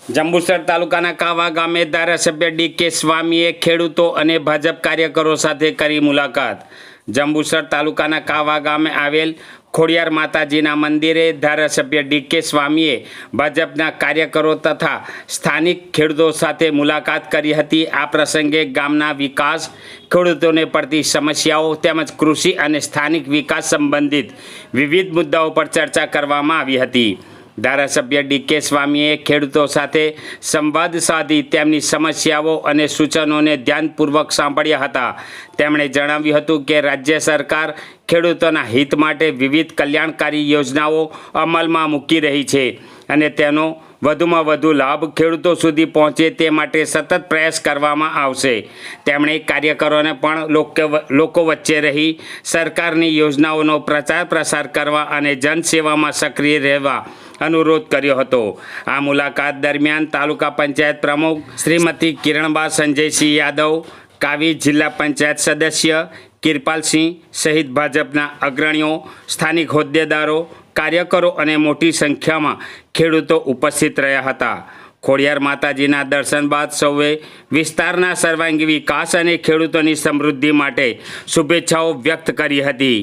જંબુસર તાલુકાના કાવા ગામે ધારાસભ્ય ડી.કે. સ્વામીએ ખેડૂતો અને ભાજપ કાર્યકરો સાથે કરી મુલાકાત। જંબુસર તાલુકાના કાવા ગામે આવેલ ખોડિયાર માતાજીના મંદિરે ધારાસભ્ય ડી.કે. સ્વામીએ ભાજપના કાર્યકરો તથા સ્થાનિક ખેડૂતો સાથે મુલાકાત કરી હતી। આ પ્રસંગે ગામના વિકાસ, ખેડૂતોને પડતી સમસ્યાઓ તેમજ કૃષિ અને સ્થાનિક વિકાસ સંબંધિત વિવિધ મુદ્દાઓ પર ચર્ચા કરવામાં આવી હતી। ધારાસભ્ય ડી.કે. સ્વામીએ ખેડૂતો સાથે સંવાદ સાધી તેમની સમસ્યાઓ અને સૂચનોને ધ્યાનપૂર્વક સાંભળ્યા હતા। તેમણે જણાવ્યું હતું કે રાજ્ય સરકાર ખેડૂતોના હિત માટે વિવિધ કલ્યાણકારી યોજનાઓ અમલમાં મૂકી રહી છે અને તેનો વધુમાં વધુ લાભ ખેડૂતો સુધી પહોંચે તે માટે સતત પ્રયાસ કરવામાં આવશે। તેમણે કાર્યકરોને પણ લોકો વચ્ચે રહી સરકારની યોજનાઓનો પ્રચાર પ્રસાર કરવા અને જનસેવામાં સક્રિય રહેવા અનુરોધ કર્યો હતો। આ મુલાકાત દરમિયાન તાલુકા પંચાયત પ્રમુખ શ્રીમતી કિરણબા સંજયસિંહ યાદવ, કાવી જિલ્લા પંચાયત સદસ્ય કિરપાલસિંહ સહિત ભાજપના અગ્રણીઓ, સ્થાનિક હોદ્દેદારો, કાર્યકરો અને મોટી સંખ્યામાં ખેડૂતો ઉપસ્થિત રહ્યા હતા। ખોડિયાર માતાજીના દર્શન બાદ સૌએ વિસ્તારના સર્વાંગી વિકાસ અને ખેડૂતોની સમૃદ્ધિ માટે શુભેચ્છાઓ વ્યક્ત કરી હતી।